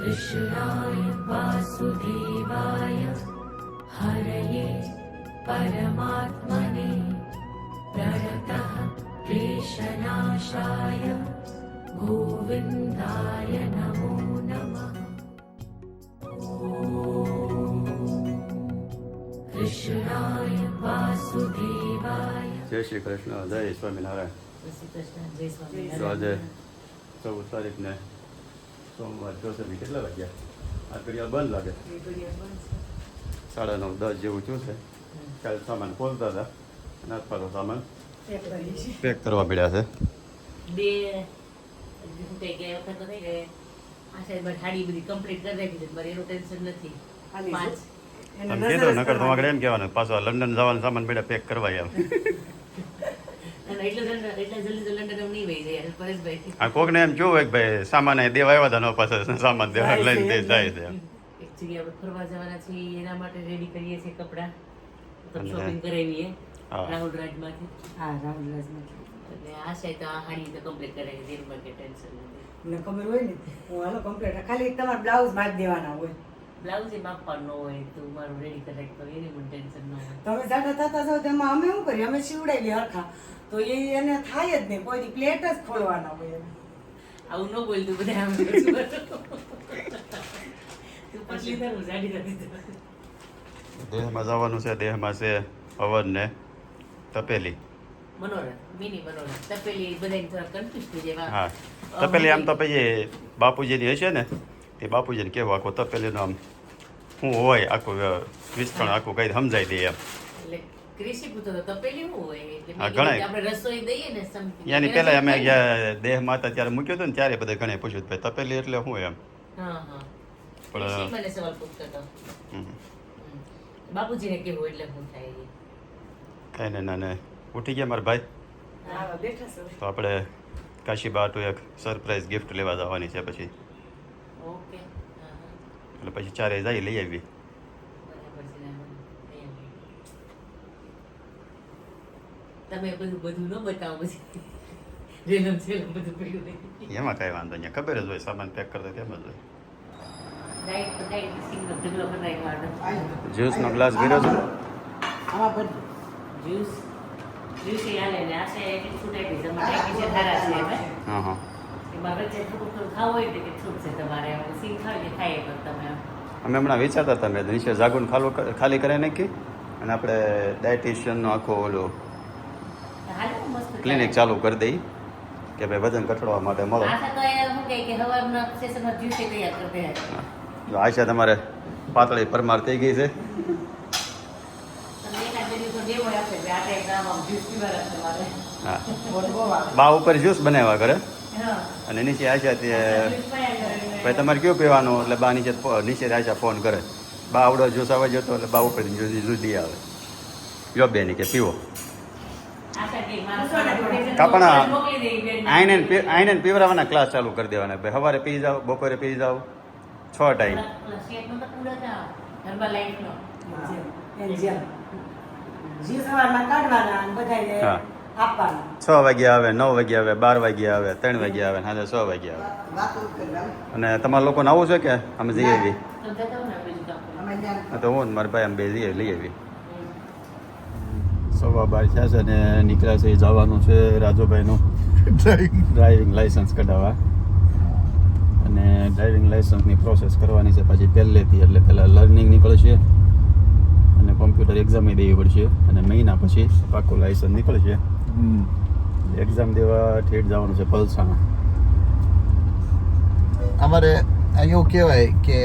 कृष्णाय वासुदेवाय हरये परमात्मने प्रणतः क्लेशनाशाय गोविन्दाय नमो नमः। कृष्णाय वासुदेवाय। जय श्री कृष्ण, जय स्वामीनारायण। તો આજે 14 તારીખને સોમવાર જોશે કેટલા વાગ્યા? આ ઘડિયાળ બંધ લાગે 9:30 જેવું થયું છે. કાલે સામાન ખોલતા હતા અને અત્યારે સામાન પેક કરવા પડ્યા છે. તમે કીધું નકર તમારે એમ કહેવાનું પાછો લંડન જવાનું સામાન બેડા પેક કરવા એમ. કોક ને એમ કેવું હોય કે ભાઈ સામાન દેવા આવ્યા હતા પાછા સામાન દેવા લઈને જાય છે. એક જગ્યાએ આપણે ફરવા જવાના છીએ એના માટે રેડી કરીએ છીએ કપડાં શોપિંગ કરાવીએ રાહુલ રાજમાંથી. હા, રાહુલ રાજમાંથી. એટલે આ સાઈડ તો આ હાડી તો કમ્પ્લીટ કરાવી દે એમાં કે ટેન્શન નથી. મને ખબર હોય ને હું હાલો કમ્પ્લીટ ખાલી તમારા બ્લાઉઝ મારી દેવાના હોય. બ્લાઉઝ એ માપવાનો હોય તો મારું રેડી કરાવી તો એની મને ટેન્શન ન હોય. તમે જાતા થતા જાવ તેમાં અમે શું કરીએ, અમે સીવડાવી હરખા તો એ એને થાય જ નહીં, કોઈ પ્લેટ જ ખોલવાના હોય એને. આવું ન બોલતું બધા આમ તું પછી તારું જાડી નથી. દેહમાં જવાનું છે. દેહમાં છે અવર ને તપેલી. મનોરથ મિની મનોરથ તપેલી બધાને થોડા કન્ફ્યુઝ થઈ જાય. હા, તપેલી આમ તો પછી બાપુજીની હશે ને એ બાપુજીને કહેવું આખું તપેલીનું આમ શું હોય આખું વિસ્તરણ આખું કઈ સમજાઈ દે એમ. એટલે કૃષિ પૂછો તો તપેલી શું હોય એટલે હા, ઘણા આપણે રસોઈ દઈએ ને એની પહેલા અમે દેહમાં હતા ત્યારે મૂક્યું હતું ને ત્યારે બધા ઘણે પૂછ્યું ભાઈ તપેલી એટલે શું એમ. હા હા પણ મને સવાલ પૂછતો હતો બાપુજીને કેવું એટલે શું થાય એ કઈ ને નાને ઉઠી ગયા મારા ભાઈ. હા, બેઠા છો. તો આપણે કાશીબા તો એક સરપ્રાઈઝ ગિફ્ટ લેવા જવાની છે પછી. ઓકે હા હા એટલે પછી ચારે જઈ લઈ આવી. બરાબર છે તમે બધું ન બતાવો પછી રેલમ છેલમ બધું પડ્યું નહીં. એમાં કઈ વાંધો નહીં, ખબર જ હોય સામાન પેક કરતા તેમ જ હોય. ડાયરેક્ટ સિંગલ ઢગલો બનાવી જ્યુસનો ગ્લાસ ભર્યો છે. આમાં ભરી દો. જ્યુસ એ હાલે ને આ છે એટલી છૂટ આપી તમારે એક છે ધારા છે એમાં હા હા એમાં વચ્ચે થોડું થોડું ખાવું હોય એટલે કે છૂટ છે તમારે સિંગ ખાવી ખાઈએ પણ તમે અમે હમણાં વિચારતા હતા મેં નીચે જાગુન ખાલી કરાવી નાખી અને આપણે ડાયટિશિયનનો આખો ઓલો હાલે મસ્ત ક્લિનિક ચાલુ કરી દઈ કે ભાઈ વજન ઘટાડવા માટે મળો. આશા તો એ શું કહે કે હવારના સેશનમાં જ્યુસ તૈયાર કરી દે. જો આશા તમારે પાતળી પરમાર થઈ ગઈ છે. તમને એના બે દિવસો ડેમો આપે કે આ ટાઈમ આમ જ્યુસ પીવા તમારે હા, બોલ બહુ આવે. બા ઉપર જ્યુસ બનાવ્યા કરે હા અને નીચે આશા તે જ્યુસ પીવા ભાઈ તમારે કયું પીવાનું એટલે બા નીચે આશા ફોન કરે બા આવડો જ્યુસ આવે જતો એટલે બા ઉપર જ્યુસ દઈ આવે જો બેની કે પીવો આઈને પીવરાવાના ક્લાસ ચાલુ કરી દેવાના ભાઈ સવારે પી જાઓ બપોરે પી જાઓ 6 ટાઈમ. એમ જેમ. જી સવારમાં કાઢવાના અને બધાને હા. આપવાના. 6 વાગ્યા આવે 9 વાગ્યા આવે 12 વાગ્યા આવે 3 વાગ્યા આવે સાંજે 6 વાગ્યા આવે. વાતો જ કરી આવે. અને તમારા લોકોને આવું છે કે અમે જઈ આવી? અમે ત્યાં તો હું ને મારા ભાઈ અમે બે જઈએ લઈ આવી. 12:15 થયા છે ને નીકળ્યા છે જવાનું છે રાજુભાઈનું ડ્રાઇવિંગ લાઇસન્સ કઢાવવા અને ડ્રાઇવિંગ લાઇસન્સની પ્રોસેસ કરવાની છે પછી પહેલેથી એટલે પહેલાં લર્નિંગ નીકળશે અને કોમ્પ્યુટર એક્ઝામે દેવી પડશે અને મહિના પછી પાકું લાઇસન્સ નીકળશે. એક્ઝામ દેવા ઠેઠ જવાનું છે પલસાણા. અમારે એવું કહેવાય કે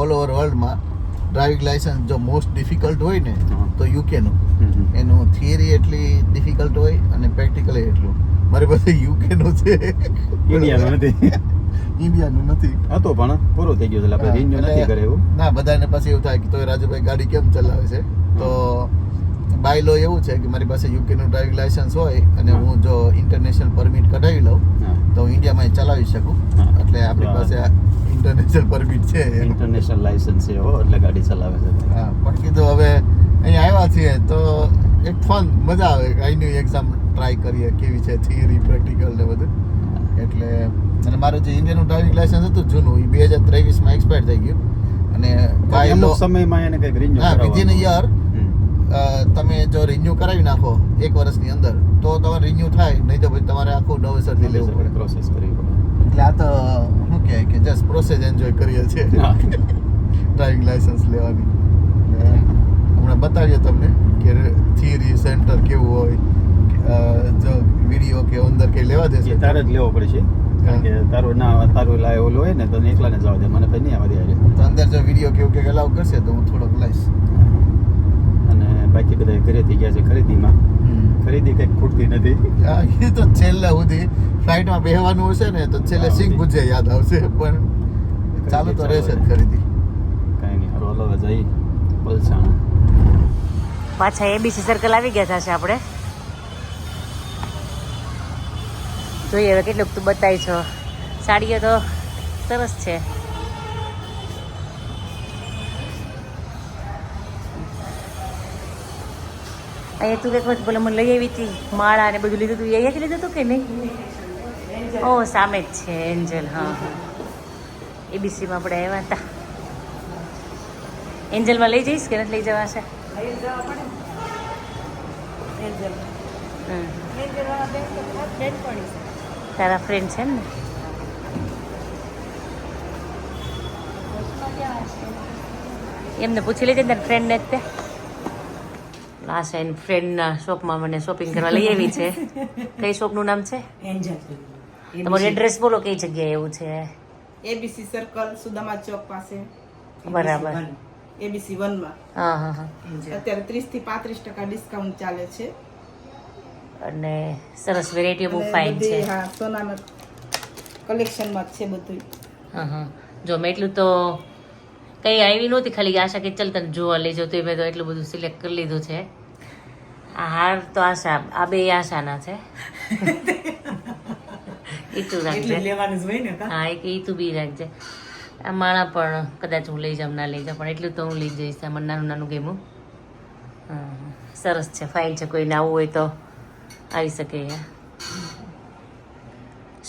ઓલ ઓવર વર્લ્ડમાં ડ્રાઇવિંગ લાઇસન્સ જો મોસ્ટ ડિફિકલ્ટ હોય ને તો યુકેનું એનું થિયરી એટલી ડિફિકલ્ટ હોય અને પ્રેક્ટિકલ એટલું. મારી પાસે યુકેનું છે, ઇન્ડિયાનું નથી. ઇન્ડિયાનું નથી. હતો પણ પૂરું થઈ ગયું એટલે આપણે રિન્યુ નથી કરે એવું. ના, બધાને પાસે એવું થાય કે તો રાજુભાઈ ગાડી કેમ ચલાવે છે, તો બાયલો એવું છે કે મારી પાસે યુકેનું ડ્રાઇવિંગ લાઇસન્સ હોય અને હું જો ઇન્ટરનેશનલ પરમિટ કઢાવી લઉં તો હું ઇન્ડિયામાં ચલાવી શકું. એટલે આપણી પાસે ઇન્ટરનેશનલ પરમિટ છે. ઇન્ટરનેશનલ લાઇસન્સ છે એટલે ગાડી ચલાવે છે. હા, પણ કીધું હવે અહીંયા આવ્યા છીએ તો એક ફન મજા આવે. અહીંની એક્ઝામ ટ્રાય કરીએ કેવી છે, થિયરી પ્રેક્ટિકલ ને બધું. એટલે અને મારું જે ઇન્ડિયનનું ડ્રાઇવિંગ લાયસન્સ હતું જૂનું એ 2023માં એક્સપાયર થઈ ગયું અને બાય લો અમુક સમયમાં એને કંઈક રિન્યુ હા વિધિન યર તમે જો રિન્યુ કરાવી નાખો 1 વર્ષની અંદર તો તમારે રિન્યુ થાય, નહીં તો પછી તમારે આખું નવેસરથી લેવું પડે. પ્રોસેસ કરવી પડે. એટલે આ તો શું કહેવાય કે જસ્ટ પ્રોસેસ એન્જોય કરીએ છીએ ડ્રાઇવિંગ લાયસન્સ લેવાની. અને હમણાં બતાવીએ તમને કે થિયરી સેન્ટર કેવું હોય, જો વિડીયો કે અંદર કંઈ લેવા દેશે એ તારે જ લેવો પડશે કારણ કે તારું લાય ઓલું હોય ને તો એકલાને જવા દે, મને પછી નહીં આવવા દે. તો અંદર જો વિડીયો કેવું કે અલાઉ કરશે તો હું થોડોક લઈશ. અને બાકી બધા ઘરેથી ગયા છે ખરીદીમાં. ખરીદી કંઈક ખૂટતી નથી. હા એ તો છેલ્લે સુધી ફ્લાઇટમાં બેહવાનું હશે ને તો છેલ્લે સિંગ ભુજિયા યાદ આવશે, પણ ચાલુ તો રહેશે જ ખરીદી. કાંઈ નહીં, હારો હલવા જઈ પલસાણા. પાછા એબીસી સર્કલ આવી ગયા થશે આપણે. જોઈએ હવે કેટલુંક તું બતાવી છો. સાડીઓ તો સરસ છે. અહીંયા તું કંઈક બોલે મને લઈ આવી હતી માળા ને બધું લીધું હતું, એ અહીંયાથી લીધું હતું કે નહીં? ઓ સામે જ છે એન્જલ. હા હા એબીસીમાં આપણે આવ્યા હતા. એન્જલમાં લઈ જઈશ કે નથી લઈ જવાશે? તારા ફ્રેન્ડ છે ને? એમને પૂછી લેજે તારા ફ્રેન્ડને જ તે. લાસ્ટ એન્ડ ફ્રેન્ડના શોપમાં મને શોપિંગ કરવા લઈ આવી છે. કઈ શોપનું નામ છે? એન્જલ. તમારું એડ્રેસ બોલો, કઈ જગ્યાએ એવું છે? એબીસી સર્કલ સુદામા ચોક પાસે, બરાબર. એબીસી 1 માં હા હા હા. અત્યારે 30 થી 35% ડિસ્કાઉન્ટ ચાલે છે. અને સરસ વેરાયટી બહુ ફાઇન છે. બધી હા સોનાના કલેક્શનમાં જ છે બધું. હા હા. જો મેં એટલું તો કંઈ આવી નહોતી, ખાલી આશા કે ચાલ તને જોવા લઈ જાઉં, તો મેં તો એટલું બધું સિલેક્ટ કરી લીધું છે. આ હાર તો આશા, આ બે આશાના છે. એ તું રાખજે. લેવાનું જ હોય ને કા. હા એ તું બી રાખજે. આ માળા પણ કદાચ હું લઈ જાઉં ના લઈ જાઉં, પણ એટલું તો હું લઈ જઈશ. આમાં નાનું નાનું ગેમું. હા સરસ છે, ફાઇન છે. કોઈને આવવું હોય તો આવી શકે.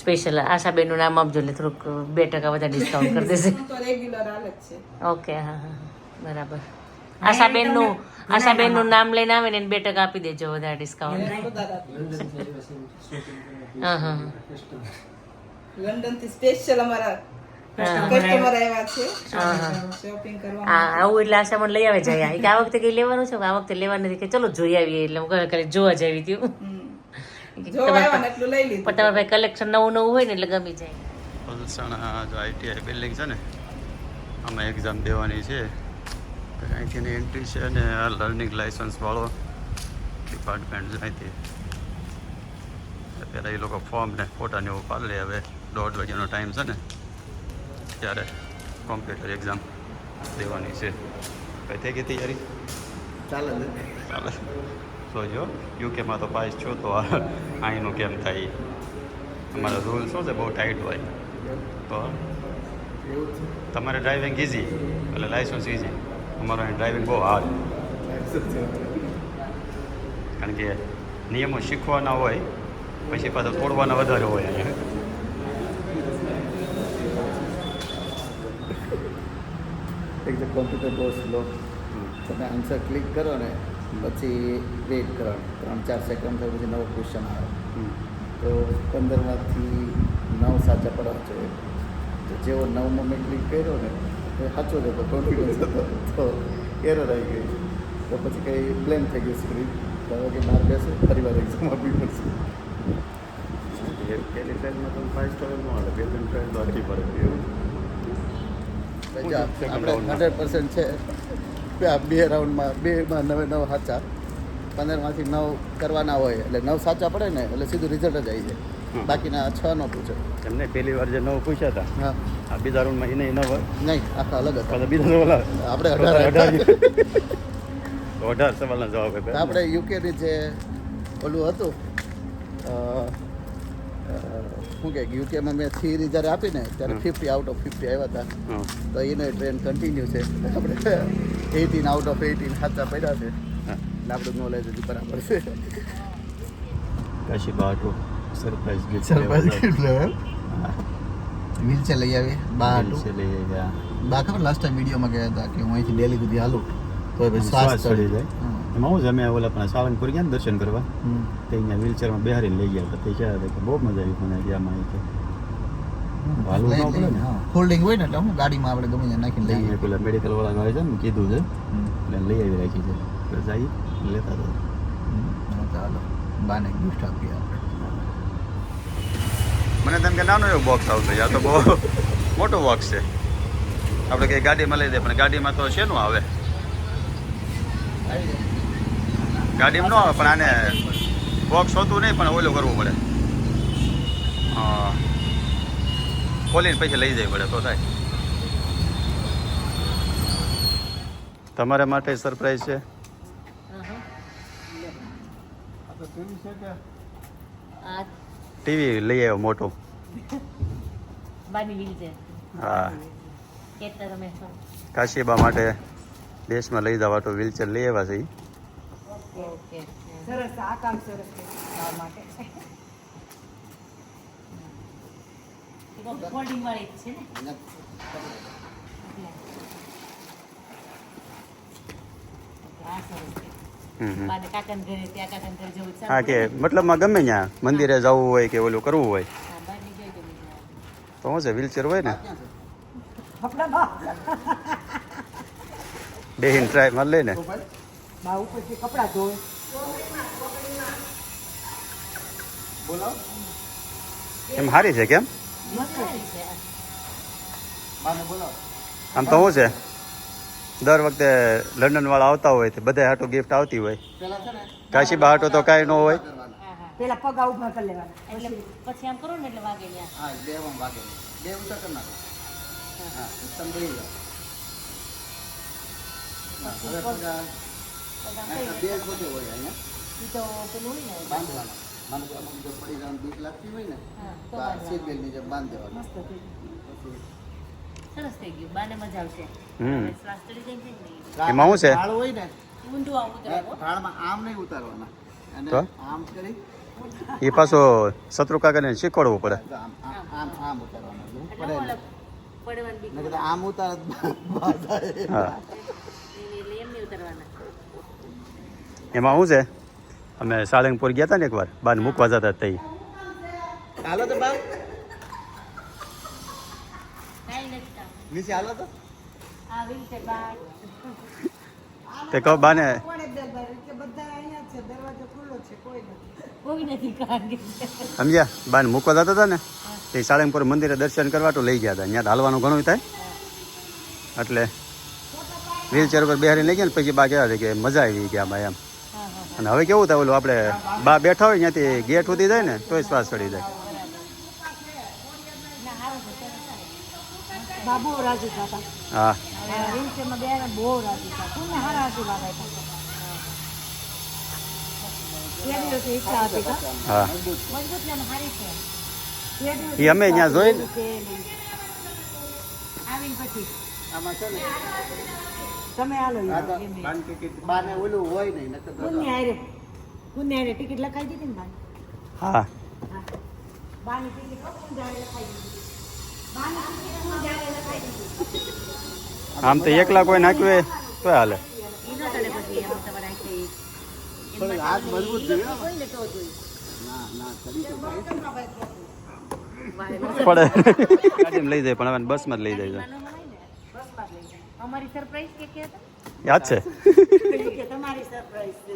સ્પેશિયલ આશાબેનનું નામ આપજો એટલે થોડુંક 2% વધારે ડિસ્કાઉન્ટ કરી દેશે. તો રેગ્યુલર હાલ જ છે. ઓકે હા હા બરાબર. આશાબેનનું નામ લઈને આવે ને એને 2% આપી દેજો વધારે ડિસ્કાઉન્ટ. હા હા લંડન થી સ્પેશિયલ અમારા કસ્ટમર આવ્યા છે શોપિંગ કરવા. આવું એટલે આશા મને લઈ આવે જાય કે આ વખતે કઈ લેવાનું છે? આ વખતે લેવાનું નથી કે ચલો જોઈ આવીએ, એટલે હું ખાલી જોવા જ આવી હતી. જો આવ્યા ને એટલું લઈ લીધું. પણ તમારે ભાઈ કલેક્શન નવું નવું હોય ને એટલે ગમી જાય. પલસાણા જો આઈટીઆઈ બિલ્ડિંગ છે ને, આમાં એક્ઝામ દેવાની છે. અહીંથી એન્ટ્રી છે અને આ લર્નિંગ લાઇસન્સવાળો ડિપાર્ટમેન્ટ છે અહીંથી. પહેલાં એ લોકો ફોર્મ ને ફોટાને એવું પાડી લે. હવે 1:30 વાગ્યાનો ટાઈમ છે ને ત્યારે કોમ્પ્યુટર એક્ઝામ દેવાની છે. કઈ થઈ ગઈ તૈયારી? ચાલે ચાલે. જો યુકેમાં તો પાસ છો તો અહીંનું કેમ થાય? અમારા રૂલ શું છે, બહુ ટાઈટ હોય. તો તમારે ડ્રાઇવિંગ ઇઝી એટલે લાઇસન્સ ઇઝી, અમારો અહીં ડ્રાઇવિંગ બહુ હાર્ડ. કારણ કે નિયમો શીખવાના હોય પછી પાછા તોડવાના વધારે હોય અહીંયા. એક તો કોમ્પ્યુટર બહુ સ્લો. તમે આન્સર ક્લિક કરો ને પછી વેઇટ કરવાનું 3-4 સેકન્ડ થાય પછી નવો ક્વેશ્ચન આવે. તો 15માંથી 9 સાચા પડવા જોઈએ. તો જેવો 9મો મેં ક્લિક કર્યો ને એ સાચો જ હતો, કોન્ફિડન્સ હતો, તો એરર આવી ગઈ. તો પછી કંઈ બ્લેમ થઈ ગયું સ્ક્રીન. તો હવે કે બહાર બેસે ફરીવાર એક્ઝામ આપવી પડશે. પહેલી ફેઝમાં તો 5 સ્ટાર ન હાલે, 2-3 ફેઝ તો આખી પડે એવું. આપણે 100% છે કે આ 2 રાઉન્ડમાં 2માં 9 સાચા, 15માંથી 9 કરવાના હોય એટલે 9 સાચા પડે ને એટલે સીધું રિઝલ્ટ જ આવી જાય. બાકીના 6 ન પૂછે. એમને પહેલી વાર જે 9 પૂછ્યા હતા, હા આ બીજા રાઉન્ડમાં એને 9 નહીં, આખા અલગ હતા. પાછા બીજા ઓલા આપણે 18 સવાલના જવાબ આપ્યા. આપણે યુકેની જે ઓલું હતું શું કહે યુકેમાં મેં થિયરી જ્યારે આપી ને ત્યારે 50 આઉટ ઓફ 50 આવ્યા હતા. તો એનો ટ્રેન્ડ કન્ટિન્યુ છે. આપણે 18 આઉટ ઓફ 18 સાચા પડ્યા છે. એટલે આપણું નોલેજ હજી બરાબર છે. કાશી બાટો surprise gift. Surprise gift level. Wheelchair લઈ આવીએ બા હાટુ. છે લઈ ગયા બા ખબર લાસ્ટ ટાઈમ વિડીયોમાં ગયા હતા કે હું અહીંથી ડેલી સુધી હાલું તો પછી શ્વાસ શ્વાસ ચડી ચડી જાય એમાં હું જ અમે ઓલા પણ સાળંગપુર ગયા ને દર્શન કરવા હમ. તે અહીંયા વ્હીલચેરમાં બેહારીને લઈ ગયા હતા તે કહેતા હતા કે બહુ મજા આવી મને ત્યાંમાં કે હાલવું ન પડે ને ફોલ્ડિંગ હોય ને એટલે હું ગાડીમાં આપણે ગમે ત્યાં નાખીને લઈએ. અહીંયા પેલા મેડિકલ વાળા હોય છે ને કીધું છે હમ. એટલે લઈ આવી રાખી છે એટલે જઈએ લેતા હતા હા, ચાલો બાને ગિફ્ટ આપીએ આપણે. મને તેમ કે નાનો એવો બોક્સ આવતો આ તો બહુ મોટો બોક્સ છે આપણે કંઈ ગાડીમાં લઈ દે પણ ગાડીમાં તો શેનું આવે ગાડીમાં ન આવે પણ આને બોક્સ હોતું નહીં પણ ઓલું કરવું પડે હા ખોલીને પછી લઈ જવી પડે તો થાય તમારા માટે સરપ્રાઈઝ છે આ ટીવી લઈ આવ્યો મોટું બાની વ્હીલ છે હા કેટલા તમે કાશીબા માટે દેશમાં લઈ જવા તો વ્હીલચેર લઈ આવ્યા છે ઈ. ઓકે સરસ આ કામ સરસ છે મારા માટે ફોલ્ડિંગ વાળી છે ને આ સરસ છે હમ હમ. બાને કાકાને ઘરે ત્યાં કાકાને ઘરે જવું હા કે મતલબમાં ગમે ત્યાં મંદિરે જવું હોય કે ઓલું કરવું હોય બાની જોઈ તો બીજું તો શું છે વ્હીલચેર હોય ને આપણા બા બેહીને ટ્રાય માર લે ને બા ઉપરથી કપડાં ધોવે એમ સારી છે કેમ મસ્ત છે આમ તો શું છે દર વખતે લંડન વાળા આવતા હોય તો બધા હાટો ગિફ્ટ આવતી હોય કાશીબા હાટો તો કાંઈ ન હોય પેલા પગ ઉભા કરી લેવાના એટલે પછી આમ કરો ને એટલે વાગે ત્યાં ઈ તો પેલું હોય ને હા, તો બાંધવાનું. મસ્ત થઈ ગયું. સરસ થઈ ગયું બાને મજા આવશે હમ. શ્વાસ ચડી જાય ને નહીં. એમાં શું છે ઢાળ હોય ને ઊંધું આવું કરાવો ઢાળમાં આમ નહીં ઉતારવાના અને તો? આમ કરી એ પાછો શત્રુ કાકાને શીખવાડવું પડે તો આમ આમ ઉતારવાના જો. એટલે પડે ઓલા પડવાની બીક ને આમ ઉતાર બાંધાય. હા એટલે એમ નહીં ઉતરવાના એમાં શું છે અમે સાળંગપુર ગયા હતા ને એકવાર બાને મૂકવા જતા તઈ હાલો તો બા કાંઈ નથી કામ. નીચે હાલો તો આ વ્હીલચેર બાય તે કહો બાને કોણ એક દરબાર કે બધા અહીંયા છે દરવાજો ખુલ્લો છે કોઈ નથી કોઈ નથી કારણ સમજ્યા બાને મૂકવા જતા હતા ને તે સાળંગપુર મંદિરે દર્શન કરવા તો લઈ ગયા હતા ત્યાં હાલવાનું ઘણું થાય એટલે વ્હીલચેર ઉપર બેહારીને લઈ ગયા ને પછી બા કહેવા છે કે મજા આવી ગયા બા એમ અને હવે કેવું થાય ઓલું આપણે બા બેઠા હોય ત્યાંથી ગેટ સુધી જાય ને તોય શ્વાસ ચડી જાય બા બહુ રાજી થતા હા રીલચેરમાં બે બહુ રાજી થતા તમને હારા આશીર્વાદ આપ્યા તે દિવસે ઈચ્છા હતી કા હા મજબૂત ને હારી છે તે દિવસે એ અમે ત્યાં જોઈ ને આવીને પછી આમાં છે ને તમે હાલો બાન ટિકિટ બાને ઓલું હોય નહીં નકર તો કુંને હારે ટિકિટ લખાઈ દીધી ને બા હા બાની ટિકિટ કુંને હારે લખાઈ દીધી બાની ટિકિટ કુંને હારે લખાઈ દીધી આમ તો એકલા કોઈ નાખ્યું હોય તોય હાલે ઈ ન ચડે પછી એમ તમારે આખી થોડી હાથ મજબૂત જોઈએ કોઈ ને તો જોઈ ના ના ચડી તો જાય. પડે ગાડીમાં લઈ જાય પણ હવે બસમાં જ લઈ જાય છે અમારી સરપ્રાઈઝ કે હતા યાદ છે કે તમારી સરપ્રાઈઝ છે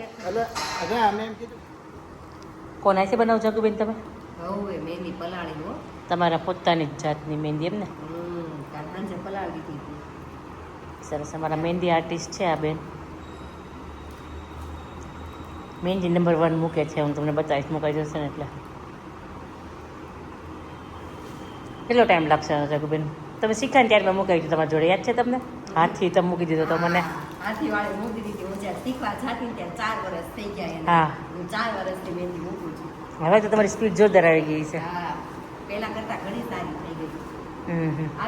એટલે હવે અમે એમ કીધું કોણ આશે બનાવ જગુબેન તમે હવે મહેંદી પલાળી હો તમારા પોતાની જ જાતની મહેંદી એમ ને કાલ સાંજે પલાળી દીધી સરસ અમારા મહેંદી આર્ટિસ્ટ છે આ બેન મહેંદી નંબર 1 મૂકે છે હું તમને બતાવીશ મુકાઈ જશે ને એટલે કેટલો ટાઈમ લાગશે જગુબેન તમે શીખ્યા ને ત્યારે મેં મુકાવી દીધું તમારા જોડે યાદ છે તમને હાથથી તમે મૂકી દીધો તો મને હાથી વાળી મૂકી દીધી હું જ્યારે શીખવા જાતી ને ત્યારે 4 વર્ષ થઈ ગયા એને હા હું 4 વર્ષથી મહેંદી મૂકું છું હવે તો તમારી સ્પીડ જોરદાર આવી ગઈ છે હા પહેલા કરતા ઘણી સારી થઈ ગઈ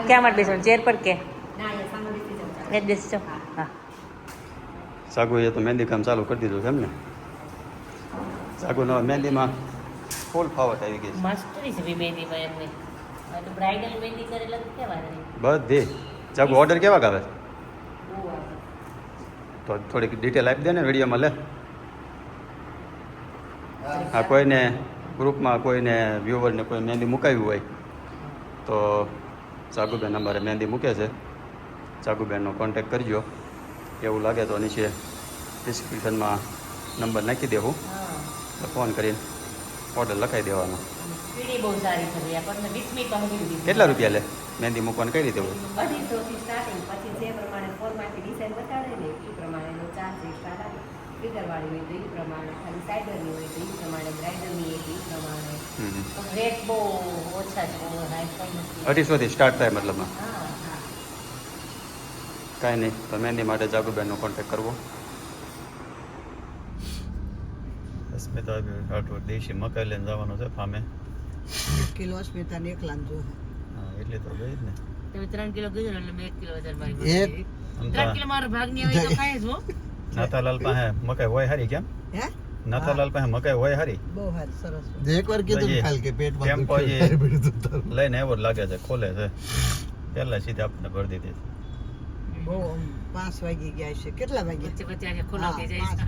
ક્યાં માટે બેસવાનું ચેર પર કે ના અહીંયા સામે બેસી જાઉં એ જ બેસી જાઓ હા સાગુએ તો મહેંદી કામ ચાલુ કરી દીધું છે એમ ને સાગુનો મહેંદીમાં ફૂલ ફાવટ આવી ગઈ છે માસ્ટરી છે બી મહેંદીમાં એમની તો બ્રાઇડલ મહેંદી કરેલા તો કેવા રહે બધી જાગુ ઓર્ડર કેવા આવે બહુ આવે તો થોડીક ડિટેલ આપી દે ને વિડીયોમાં લે આ કોઈને ગ્રુપમાં કોઈને વ્યુવરને કોઈ મહેંદી મુકાવી હોય તો જાગુબેન અમારે મહેંદી મૂકે છે જાગુબેનનો કોન્ટેક કરજો એવું લાગે તો નીચે ડિસ્ક્રિપ્શનમાં નંબર નાખી દેવું હા તો ફોન કરીને ઓર્ડર લખાઈ દેવાનો પીળી બહુ સારી છે ભાઈ આપણને 20 મિનિટમાં મૂકી દીધી કેટલા રૂપિયા લે મહેંદી મૂકવાની કઈ રીતે હોય 250 થી સ્ટાર્ટિંગ, પછી જે પ્રમાણે ફોર્મમાંથી ડિઝાઇન બતાડે ને એ પ્રમાણેનો ચાર્જ સ્ટાર્ટ આવે. ફિગરવાળી હોય તો એ પ્રમાણે, ખાલી સાઈડરની હોય તો એ પ્રમાણે, બ્રાઇડલની હોય તો એ પ્રમાણે. રેટ બહુ ઓછા છે બહુ હાઈ ફાઈ નથી 250થી સ્ટાર્ટ થાય મતલબમાં હા હા. કાંઈ નહીં તો મહેંદી માટે જાગુબેનનો કોન્ટેક કરવો અસ્મિતા દેશી મકાઈ લઈને જવાનું છે ફામે કિલો અસ્મિતાને એકલા જો હા એટલે તો ગઈ જ ને તમે 3 કિલો કીધું એટલે મેં 1 કિલો વધારે ભાગ એક 3 કિલો મારો ભાગ ની હોય તો ખાય જ હો નાતાલાલ પાસે મકાઈ હોય હારી કેમ હે નાતાલાલ પાસે મકાઈ હોય હારી બહુ સારી સરસ એકવાર કીધું ને ખાલી કે પેટમાં ટેમ્પો દુખે. એ લઈને એવો જ લાગે છે ખોલે છે પહેલા સીધે આપણને ભરી દીધી બહુ 5 વાગી ગયા છે કેટલા વાગ્યા વચ્ચે વચ્ચે આજે ખોલો થઈ જાય હા, છે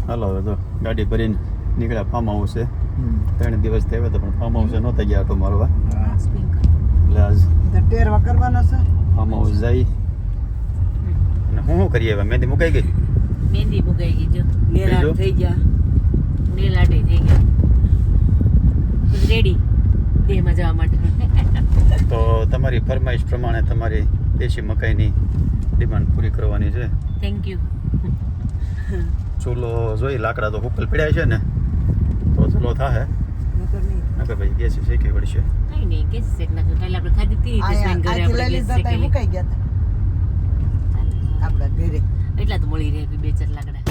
હાલો હવે તો ગાડી ભરીને નીકળ્યા ફાર્મ હાઉસે હમ. 3 દિવસ થયા તો પણ ફાર્મ હાઉસે નહોતા ગયા આટો મારવા હા. એટલે આજ તો ટેરવા કરવાના છે ફાર્મ હાઉસ જઈ અને શું કરીએ હવે મહેંદી મુકાઈ ગઈ મહેંદી મુકાઈ ગઈ જો નેરા બીજું? થઈ ગયા નેલ આર્ટ થઈ ગયા રેડી દેહમાં જવા માટે તો તમારી ફરમાઈશ પ્રમાણે તમારી દેશી મકાઈની ડિમાન્ડ પૂરી કરવાની છે થેન્ક યુ ચૂલો જોઈ લાકડા તો હુકલ પડ્યા છે ને તો ચૂલો થાહે નકર નહીં નકર ભાઈ ગેસ શેકી પડશે કઈ નહીં કેસ શેક નાખ્યું કાલે આપણે ખાધી હતી આયા ઘરે આથી આપણે લઈ ગેસ લીધા તા શેકેલી મુકાઈ ગયા તા આપણા ઘરે એટલા તો મળી રહે 2-4 લાકડા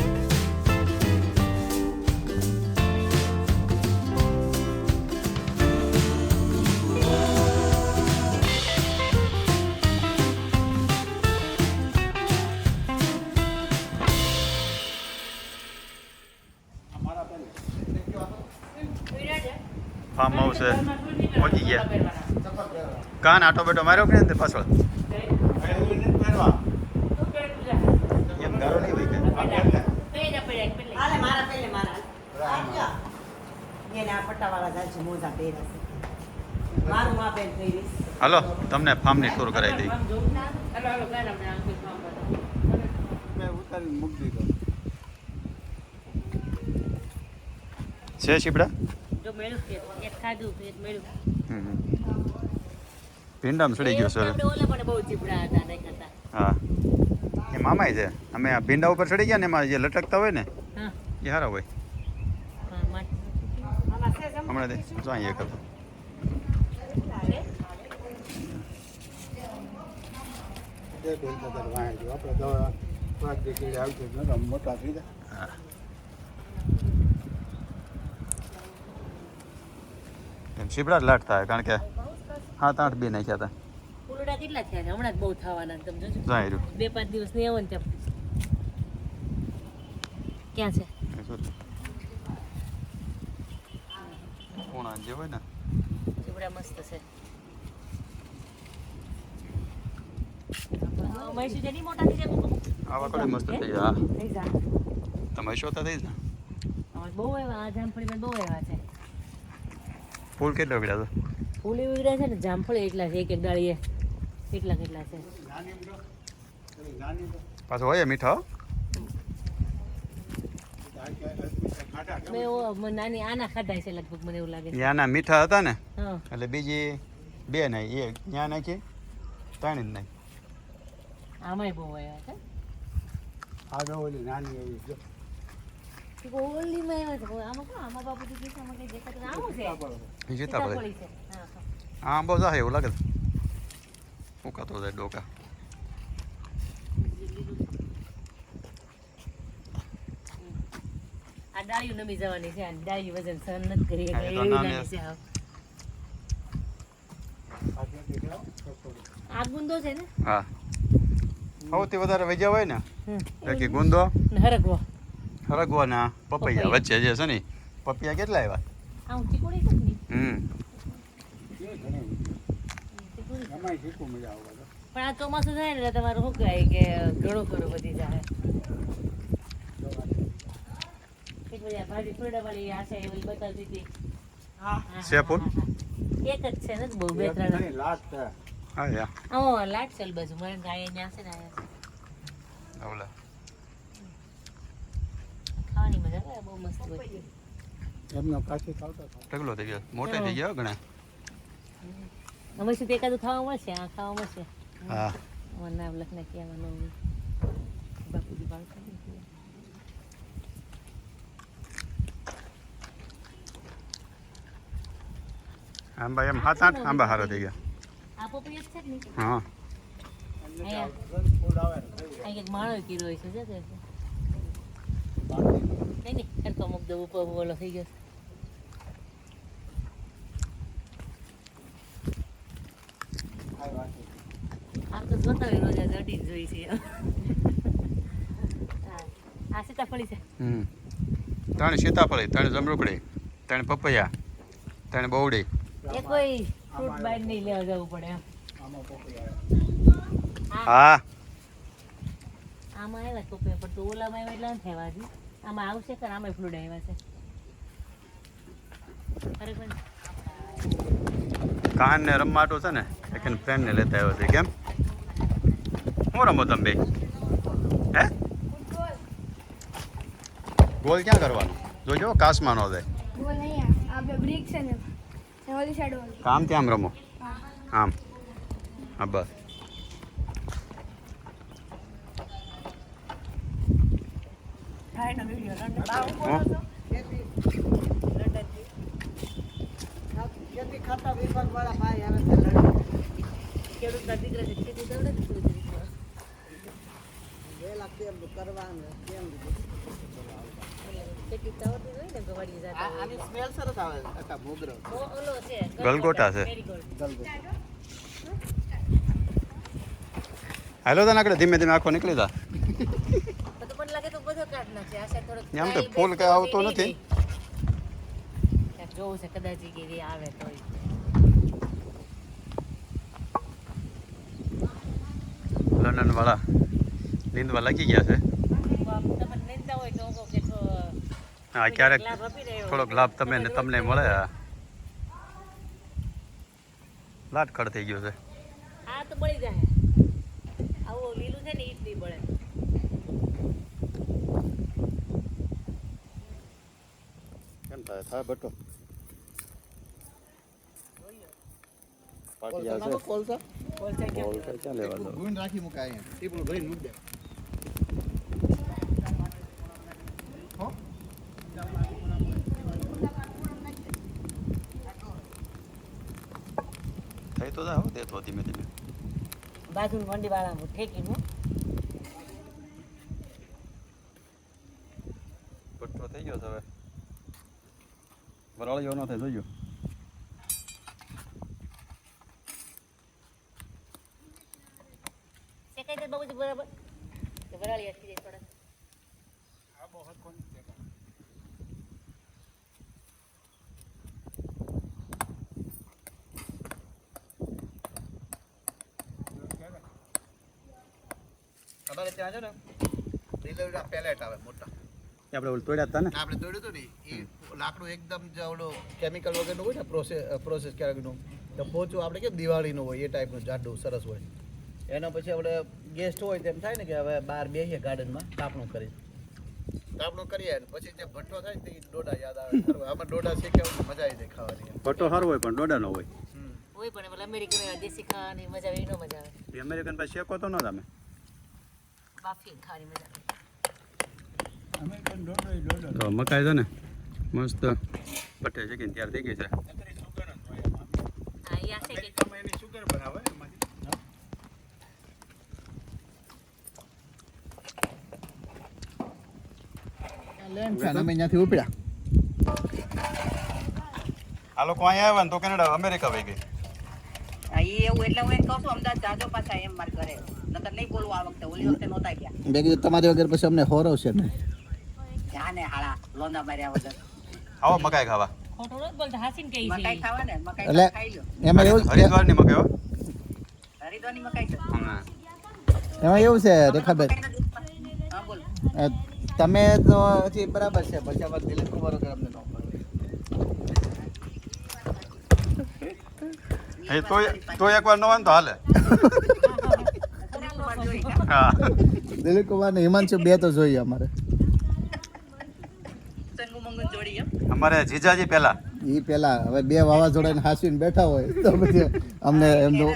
ફાર્મ હાઉસ પહોંચી ગયા કાન આટો બેટો માર્યો કે ને પાછળ એમ ગારો નહીં હોય કે હાલે મારા પેલે મારા એને આ પટ્ટાવાળા જાય છે મોજા પહેર્યા છે મારું માં બેન પહેરીશ હાલો તમને ફાર્મની ટૂર કરાવી દઈ છે શીપડા જો મેળું કે એક ખાધું એક મેળું ભીંડામાં ચડી ગયો સર આપણે ઓલા પણ બહુ ચીપડા હતા નહીં ખાતા હા એ મામાય છે અમે આ ભીંડા ઉપર ચડી ગયા ને એમાં જે લટકતા હોય ને હા એ સારા હોય હા માટે હમણાં જો અહીંયા કરતો હા એમ શીપડા જ લાટ થાય કારણ કે 7-8 બી નાખ્યા હતા ફૂલડા કેટલા થયા છે હમણાં જ બહુ થવાના તમે જોજો જાય રહ્યું 2-5 દિવસ નહીં આવો ને ત્યાં ક્યાં છે કોણા જે હોય ને ચીવડા મસ્ત છે મૈસૂર જેની મોટા થઈ જાય આવા કડે મસ્ત થઈ જાય હા થઈ જા તમે શોતા થઈ જ ને બહુ એવા આ જામફળીમાં બહુ એવા છે ફૂલ કેટલા ઉગડ્યા તો ફૂલ એવી ઉગડ્યા છે ને જામફળી એટલા છે એક એક ડાળીએ કેટલા કેટલા છે પાછો હોય મીઠા હો. મેં નાની આના ખાધા છે લગભગ મને એવું લાગે છે ત્યાંના મીઠા હતા ને હા એટલે બીજી 2 નહીં એક ત્યાં નાખી 3 જ નહીં આમાંય બહુ એવા છે ઓલીમાં એવા છે આમાં શું આમાં બાપુજી કીધું આમાં કઈ દેખાતું આવું છે એ સીતાફળ સીતાફળી છે હા હા હા આંબો જાય એવું લાગે ફૂંકાતો જાય ડોકા આ ડાળીઓ નમી જવાની છે આ ડાળી વજન સહન નથી કરી હા, એ તો એવી નાની નાની છે હાવ. આ ગુંદો છે ને હા સૌથી વધારે વજ્યા હોય ને હમ. બાકી ગુંદો ને હરગવો હરગવાના પપૈયા વચ્ચે જે છે ને પપૈયા કેટલા આવ્યા આ ઊંચી કોડી છે ને હમ પણ આ ચોમાસું થાય ને એટલે તમારે શું કહેવાય કે ઘણું ખરું બધી જાય ભાજી ફૂરડાવાળી આ છે એવી બતાવતી હતી છે ફૂલ એક જ છે ને બહુ બે ત્રણ હા યા લાટ ચાલ બાજુ મને ગાય ત્યાં છે ને ઓલા ખાવાની મજા આવે બહુ મસ્ત હોય ઢગલો થઈ ગયો મોટે થઈ ગયો ઘણા અમે શું એકાદું ખાવા મળશે આ ખાવા મળશે હા અમારું નામ લખના કહેવાનું બાપુજી બાળકો આંબા એમ 7-8 આંબા હારા થઈ ગયા આ પોપડી જ છે ને હા અહીંયા એક માણો કીરો છે જો કે નહીં સરખો મુક દો ઉપર બોલો થઈ ગયો આમ તો બતાવી રોજ અડી જોઈ છે આ સીતાફળી છે 3 સીતાફળી 3 જમરૂખડી 3 પપૈયા 3 બવડી એ કોઈ ફ્રૂટ બાઈટ નહીં લેવા જવું પડે હા આમાં આવ્યા કોપે પણ તો ઓલામાં આવ્યા એટલે નથી આવ્યા હજી આમાં આવશે કે આમાં ફ્રૂટ આવ્યા છે અરે પણ કાન ને રમવાટો છે ને એક ફ્રેન્ડ ને લેતા આવ્યો છે કેમ હું રમો તમે બે હે ગોલ ક્યાં કરવાનો જોજો કાસમાં નો જાય બોલ નહીં આપણે બ્રિક છે ને ઓલી સાઈડ ઓલી કામ ત્યાં રમો આમ હા બસ ખાતા વિભાગવાળા ભાઈ આવે છે લડવા. ખેડૂતના દીકરા છે ખેતી તો આવડે ને થોડી ઘણી. વહેલા કેમ કરવાનું કેમ ખેતી તો આવડતી હોય ને ગવાડી જાતા હોય. આની સ્મેલ સરસ આવે આખા મોગરો ઓલો છે ગલગોટા છે. મેરીગોલ્ડ. હાલો તને આગળ ધીમે ધીમે આખો નીકળી જા તો મને લાગે તો બધો કાઢ નાખે આ સાઈડ થોડોક આમ તો ફૂલ કઈ આવતો નથી ક્યાંક જોવું છે કદાચ ઈ ગીરી આવે તો લંડન વાળા નીંદવા લાગી ગયા છે તમને નિંદા હોય તો હું કહું કે હા ક્યારેક લાભ આપી રહ્યો થોડોક લાભ તમે ને તમને મળે લાટ ખડ થઈ ગયો છે આ તો બળી જાય આવું લીલું છે ને ઈ જ નહીં બળે કેમ થાય બટો પાટિયા છે કોલસા બોલ ક્યાં લેવા દો ગુણ રાખી મુકાય અહીંયા ટીપલું ભરીને મૂકી દે થઈ તો જાવ દેતો ધીમે ધીમે બાજુની મંડી વાળા ઠેકીને બટો થઈ ગયો છે હવે વરાળીઓ ન થાય જોજો શેકાઈ દે બાબુજી બરાબર કે વરાળી અટકી જાય થોડા અમારે ત્યાં છે ને ડિલિવરી પેલેટ આવે મોટા આપણે ઓલ તોડ્યા હતા ને આપણે દોડ્યું હતું ને એ લાકડું એકદમ જે ઓલું કેમિકલ વગરનું હોય ને પ્રોસેસ ક્યારેકનું તો પોચું આપણે કેમ દિવાળીનું હોય એ ટાઈપનું જાડું સરસ હોય એના પછી આપણે ગેસ્ટ હોય તેમ થાય ને કે હવે બહાર બેસીએ ગાર્ડનમાં તાપણું કરીએ ને પછી જે ભઠ્ઠો થાય ને તે ડોડા યાદ આવે આમાં ડોડા શેક્યા મજા આવી જાય ખાવાની બટો સારો હોય પણ ડોડા નો હોય હોય પણ પેલા અમેરિકન દેશી ખાવાની મજા આવે એનો મજા આવે એ અમેરિકન પાસે શેકો તો ન તમે બાફી ખાવાની મજા આવે તો મકાઈ છે ને મસ્ત પટ્ટે છે કે તૈયાર થઈ ગઈ છે હા ઈ આ છે કે અમે અહીંયાથી ઉપડ્યા આ લોકો અહીંયા આવ્યા ને તો કેનેડા અમેરિકા વહી ગઈ એવું એટલે હું એમ કહું છું અમદાવાદ જાજો પાછા એમ માર કરે નકર નહીં બોલવું આ વખતે ઓલી વખતે નહોતા ગયા મેં કીધું તમારી વગર પછી અમને હોરવશે ને જાને હાળા લોંદા માર્યા વગર આવો મકાઈ ખાવા ખોટું નથી બોલતા હાસીને કહી મકાઈ છે ખાવા ને મકાઈ એટલે ખાઈ લો એમાં એવું હરિદ્વારની મકાઈ હો એમાં એવું છે રેખાબેન, તમે તો હજી બરાબર છે, પછી આમાં દિલીપ કુમાર વગર અમને ન પડે. તો એકવાર ન હોય ને તો હાલે. હા દિલીપ કુમાર ને હિમાંશુ બે તો જોઈએ અમારે. અમારે જીજાજી પહેલા એ પેલા હવે બે વાવાઝોડા ને હાંસવીને બેઠા હોય તો પછી અમને એમ તો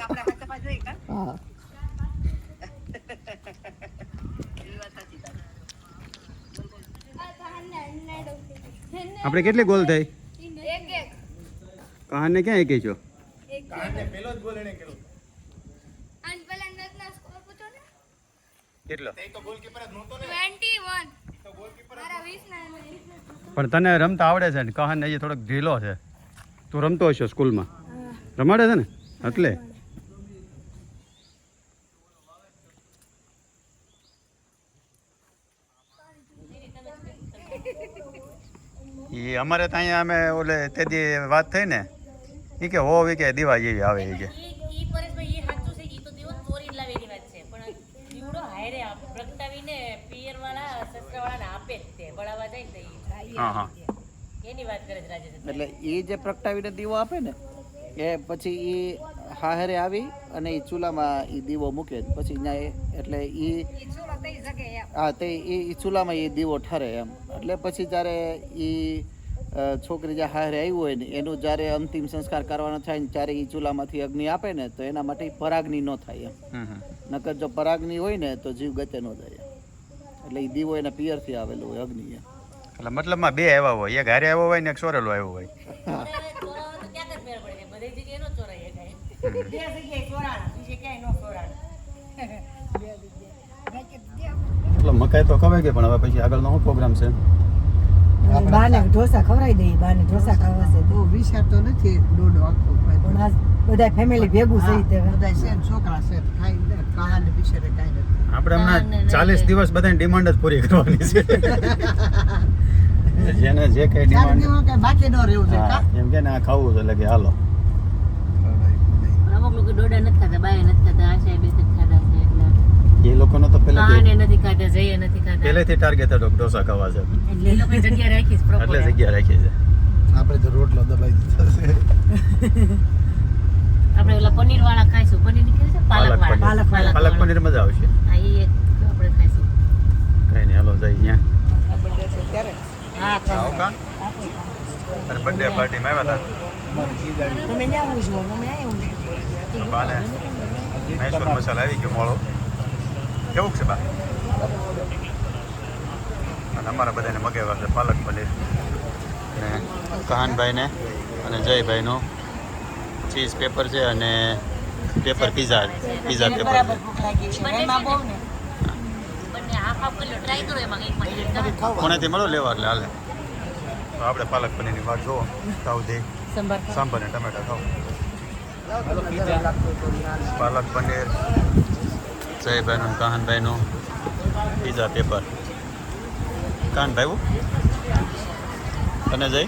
હા આપણે કેટલી ગોલ થઈ? કહાને ક્યાં એકી છો? કેટલો? પણ તને રમતા આવડે છે ને? કહાન હજી થોડોક ઢીલો છે. તું રમતો હશો સ્કૂલમાં? રમાડે છે ને એટલે. એ અમારે તો અહીંયા અમે ઓલે તે દી વાત થઈ ને એ કે હો કે દીવા જેવી આવે એ કે ઈ પરેશભાઈ એ સાચું છે, ઈ તો દેવો ચોરી લાવેલી વાત છે, પણ દીવડો હાયરે પ્રગટાવીને પિયરવાળા સસરાવાળાને આપે જ તે બળાવા જાય ને તો ઈ હા હા એની વાત કરે છે રાજેશ. એટલે એ જે પ્રગટાવીને દીવો આપે ને એ પછી એ હાહરે આવી અને એ ચૂલામાં એ દીવો મૂકે પછી ત્યાં એટલે એ હા તે એ ચૂલામાં એ દીવો ઠરે એમ. એટલે પછી જ્યારે એ છોકરી જે હારે આવી હોય ને એનું જ્યારે અંતિમ સંસ્કાર કરવાનો થાય ને ત્યારે એ ચૂલામાંથી અગ્નિ આપે ને તો એના માટે પરાગની ન થાય એમ. નકર જો પરાગની હોય ને તો જીવ ગતે ન જાય. એટલે એ દીવો એના પિયરથી આવેલું હોય અગ્નિ એમ. એટલે મતલબમાં બે આવ્યા હોય, એક હારે આવ્યો હોય ને એક સોરેલો આવ્યો હોય. ચોરાવાનો તો ક્યાં જ મેળ પડે છે, બધી જગ્યાએ નો ચોરાય કાંઈ. બે જગ્યાએ ચોરાણા, બીજે ક્યાંય ન ચોરાણા. એટલે મકાઈ તો ખવાઈ ગઈ, પણ હવે પછી આગળનો શું પ્રોગ્રામ છે? બાને ઢોસા ખવડાવી દઈએ, બાને ઢોસા ખાવા છે તો વિચાર તો નથી દોડો આખો પણ આ બધા ફેમિલી ભેગું થઈ તે બધા છે ને છોકરા છે ખાઈ ને કહાને બિચારે કાંઈ નથી. આપણે હમણાં 40 દિવસ બધાની ડિમાન્ડ જ પૂરી કરવાની છે. જેને જે કઈ ચાર ડિમાન્ડ દિવસ કે બાકી ન રહેવું છે કા એમ કે ને આ ખાવું છે એટલે કે હાલો. અમુક લોકો ડોડા નથી ખાતા, બાય નથી ખાતા, આશા બે નથી ખાતા છે એટલે એ લોકોનો તો કાને નથી ખાતા, જઈએ નથી ખાતા, પહેલેથી ટાર્ગેટ હતો ઢોસા ખાવા છે એટલે એ લોકોએ જગ્યા રાખી છે એટલે proper. જગ્યા રાખી છે. આપણે તો રોટલો દબાઈ દીધો છે. આપણે ઓલા પનીર વાળા ખાઈશું, પનીર નીકળે છે પાલક વાળા, પાલક પનીર મજા આવશે. હા ઈ એક આપણે ખાઈશું. કઈ નહીં હાલો જઈ ત્યાં. હા આવો કા અરે બર્થડે પાર્ટીમાં આવ્યા તમે ન્યા આવું છો અમે આવ્યું હતા બાને મહેશ્વર મસાલા આવી ગયો મોળો. કેવું છે બા? અને અમારા બધાને મગાવ્યા છે પાલક પનીર અને કહાનભાઈને અને જયભાઈનો ચીઝ પેપર છે અને પેપર પીઝા પેપર છે. બંને હાફ હાફ કરી લો, ટ્રાય કરો એમાં એકમાં delete કરો. કોનેથી મળો લેવા એટલે હાલે. તો આપણે પાલક પનીરની વાત જુઓ સાઉથી સંભાર સાંભાર ને ટમેટા ખાઓ. Palak paneer જયભાઈનું કહાનભાઈનું pizza paper. કહાનભાઈ તને જઈ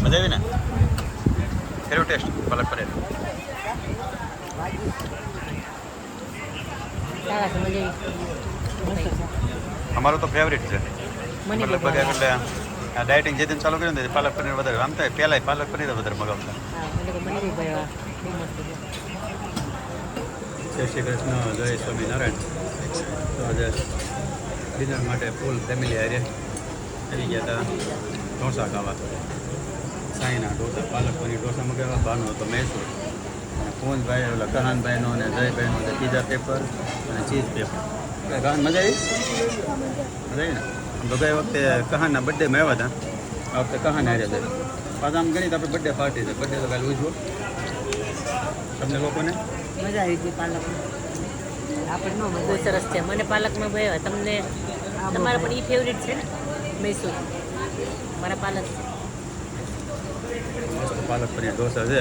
મજા આવી ને? કેવું ટેસ્ટ પાલક પનીર? સારા છે, મજા આવી. અમારું તો ફેવરિટ છે. મને લગભગ એટલે આ ડાયટિંગ જે દિન ચાલુ કર્યું ને પાલક પનીર વધારે આમ થાય પહેલાં પાલક પનીર વધારે મગાવતા. હા એટલે મને બી ભાઈ બહુ મસ્ત છે. જય શ્રી કૃષ્ણ, જય સ્વામિનારાયણ. તો આજે ડિનર માટે ફૂલ ફેમિલી હારે આવી ગયા હતા ઢોસા ખાવા. સાંઈના ઢોસા, પાલક પનીર ઢોસા મગાવ્યા. બાનો હતો મૈસૂર, પૂંજભાઈ ઓલા કહાનભાઈનો અને જયભાઈનો હતો પીઝા પેપર અને ચીઝ પેપર. કહાન મજા આવી? મજા આવી ને? આમ તો ગઈ વખતે કહાનના બર્થડેમાં આવ્યા હતા, આ વખતે કહાન હારે છે. પાછા આમ ગણી તો આપણે બર્થડે પાર્ટી છે. બર્થડે તો કાલે ઉજવો તમને લોકોને. મજા આવી ગઈ પાલક આપણે નો બહુ સરસ છે. મને પાલકમાં ભાઈ તમને તમારા પણ ઈ ફેવરિટ છે ને મૈસૂર? મારા પાલક છે. મસ્ત પાલક પનીર ઢોસા છે.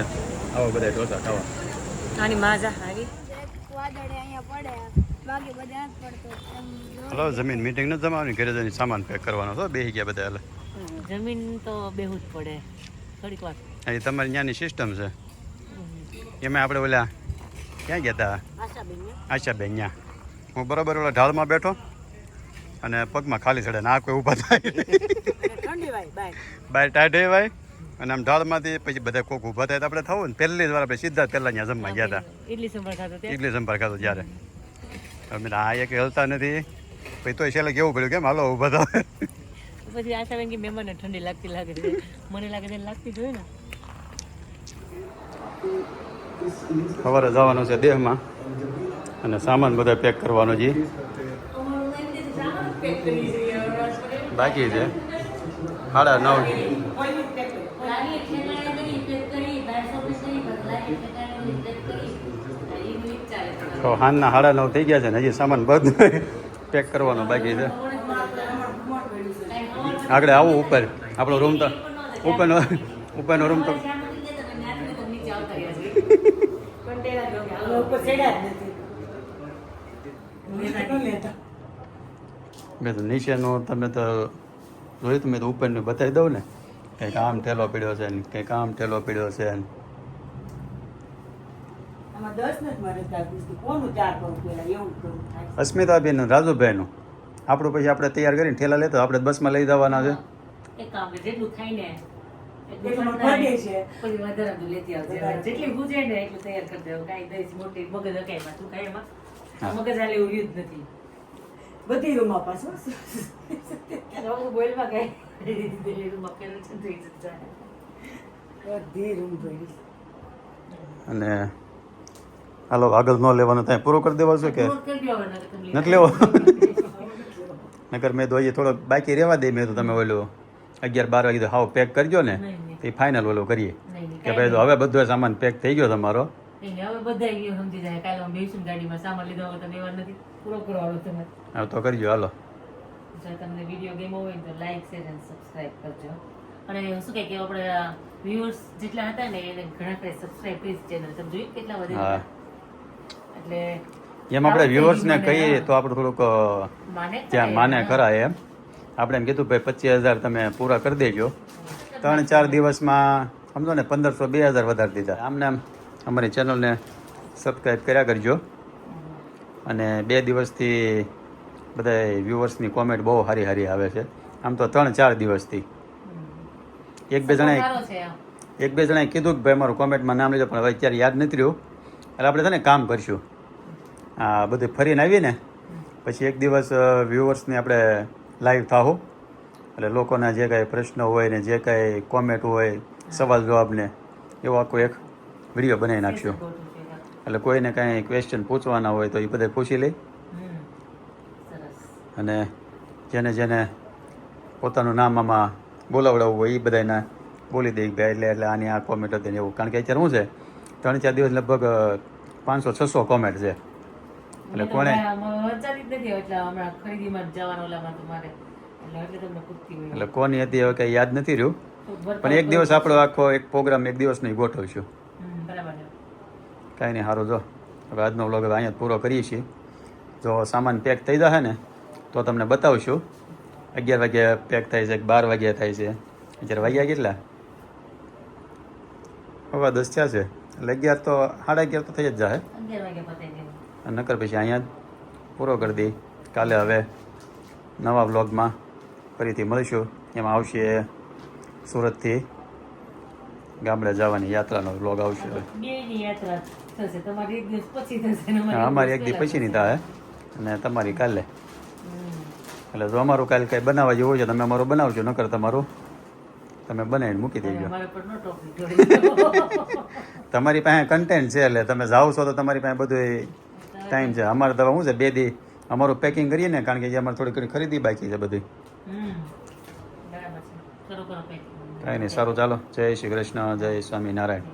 આવો બધા ઢોસા ખાવા. આની માજા આવી. વાદળે અહીંયા પડે બાકી બધા નથી પડતો એમ હલો જમીન મીટિંગ નથી જમાવવાની, ઘરે જઈને સામાન પેક કરવાનો હતો. બેસી ગયા બધા. એટલે જમીન તો બેહું જ પડે થોડીક વાર. એ તમારી ત્યાંની સિસ્ટમ છે. એમાં આપણે ઓલા ક્યાં ગયા હતા? આશાબેન ને આશાબેન ત્યાં. હું બરોબર ઓલા ઢાળમાં બેઠો અને પગમાં ખાલી ચડે ને આ કોઈ ઊભા થાય ઠંડી વાય બાય બહાર ટાઢે વાય અને આમ ઢાળમાંથી પછી બધા કોક ઊભા થાય તો આપણે થવું ને પહેલી જ વાર આપણે સીધા પહેલાં ત્યાં જમવા ગયા હતા. ઇડલી સંભાર ખાતો ત્યાં ઇડલી સંભાર ખાતો જ્યારે અમે આ એક હલતા નથી પછી તોય છેલ્લે કેવું પડ્યું કેમ હાલો ઊભા થાવ. પછી આશાબેન કે મહેમાનને ઠંડી લાગતી લાગે છે મને લાગે છે લાગતી જોઈએ ને. સવારે જવાનું છે દેહમાં અને સામાન બધા પેક કરવાનો છે બાકી છે 9:30 તો સાંજના 9:30 થઈ ગયા છે ને હજી સામાન બધું પેક કરવાનો બાકી છે. આગળ આવું ઉપર આપણો રૂમ તો ઉપરનો રૂમ તો ઉપર ચડ્યા જ નથી. મેં તો નીચેનું તમે તો જોયું તો મેં તો ઉપરનું બતાવી દઉં ને કંઈક આમ ઠેલો પીડ્યો છે ને કંઈક આમ ઠેલો પીડ્યો છે ને આમાં 10 નથી મારે ત્યાં કોનું 4 કરું પેલા એવું કરું થાય. અસ્મિતાબેન રાજુભાઈનું આપણું પછી આપણે તૈયાર કરીને ઠેલા લેતો આપણે બસમાં લઈ જવાના છે. એક કામ કરે જેટલું થાય ને એટલું વધે છે. પછી વધારે બધું લેતી આવજે જેટલી ગુજે ને એટલું તૈયાર કરી દેવું કાંઈ દઈશ મોટી મગજ હકાઈમાં તું કાંઈ એમાં મગજ હાલે એવું યુદ્ધ નથી બધી રૂમમાં પાછું બોલવા કાંઈ રૂમમાં પેલું છે થઈ જતા બધી રૂમ ભરી અને હાલો આગળ ન લેવાનું ત્યાં પૂરો કરી દેવા છો કે કરી દેવા નથી લેવો? નકર મેં તો હજી થોડોક બાકી રહેવા દે મેં તો તમે ઓલું 11-12 વાગે તો હાવ પેક કરજો ને તો એ ફાઇનલ ઓલું કરીએ કે ભાઈ તો હવે બધો સામાન પેક થઈ ગયો તમારો. હવે બધા સમજી જાય કાલે હું બેસું ગાડીમાં સામાન લીધો હોય તો લેવા નથી પૂરો કરવાનો તમે. હા તો કરજો હાલો. જો તમને વિડીયો ગેમો હોય તો લાઈક શેર અને સબસ્ક્રાઇબ કરજો. અને શું કહે કે આપણે વ્યુઅર્સ જેટલા હતા ને એને ઘણા ખરા સબસ્ક્રાઇબ કરી ચેનલ તમે જોયું કેટલા વધે એટલે એમ આપણે વ્યુઅર્સને કહીએ તો આપણે થોડુંક ત્યાં માને ખરા એમ આપણે એમ કીધું ભાઈ 25,000 તમે પૂરા કરી દેજો. 3-4 દિવસમાં સમજો ને 1,500-2,000 વધારી દીધા. આમને આમ અમારી ચેનલને સબસ્ક્રાઈબ કર્યા કરજો. અને 2 દિવસથી બધા વ્યુઅર્સની કોમેન્ટ બહુ સારી સારી આવે છે. આમ તો 3-4 દિવસથી એક બે જણાએ કીધું કે ભાઈ મારું કોમેન્ટમાં નામ લીધું પણ હવે અત્યારે યાદ નથી રહ્યું. એટલે આપણે છે ને કામ કરશું આ બધું ફરીને આવીએ ને પછી એક દિવસ વ્યુઅર્સને આપણે લાઈવ થાવું એટલે લોકોના જે કાંઈ પ્રશ્ન હોય ને જે કાંઈ કોમેન્ટ હોય સવાલ જવાબને એવો આખો એક વિડીયો બનાવી નાખશું. એટલે કોઈને કાંઈ ક્વેશ્ચન પૂછવાના હોય તો એ બધા પૂછી લઈ અને જેને જેને પોતાનું નામ આમાં બોલાવડાવવું હોય એ બધાને બોલી દઈ ભાઈ એટલે આની આ કોમેન્ટ હતી ને એવું. કારણ કે અત્યારે શું છે 3-4 દિવસ લગભગ 500-600 કોમેન્ટ છે. એટલે કોને એટલે કોની હતી હવે કંઈ યાદ નથી રહ્યું પણ એક દિવસ આપણો આખો એક પ્રોગ્રામ એક દિવસનો ગોઠવશું. કાંઈ નહીં સારું. જો હવે આજનો વ્લોગ હવે અહીંયા પૂરો કરીએ છીએ. જો સામાન પેક થઈ જશે ને તો તમને બતાવશું. 11 વાગે પેક થાય છે 12 વાગ્યા થાય છે. અત્યારે વાગ્યા કેટલા? 10:15 થયા છે એટલે 11 તો 11:30 તો થઈ જ જાય. નકર પછી અહીંયા જ પૂરો કરી દઈ. કાલે હવે નવા વ્લોગમાં ફરીથી મળીશું. એમાં આવશે સુરતથી ગામડે જવાની યાત્રાનો વ્લોગ આવશે. અમારી એક દી પછીની થાય અને તમારી કાલે. એટલે જો અમારું કાલે કંઈ બનાવવા જેવું હોય છે તમે અમારું બનાવજો. નકર તમારું તમે બનાવીને મૂકી દેજો. તમારી પાસે કન્ટેન્ટ છે એટલે તમે જાઓ છો તો તમારી પાસે બધું ટાઈમ છે. અમારે તો શું છે 2 દી અમારું પેકિંગ કરીએ ને કારણ કે અમારે થોડી ઘણી ખરીદી બાકી છે બધી. કાંઈ નહીં સારું ચાલો. જય શ્રી કૃષ્ણ, જય સ્વામિનારાયણ.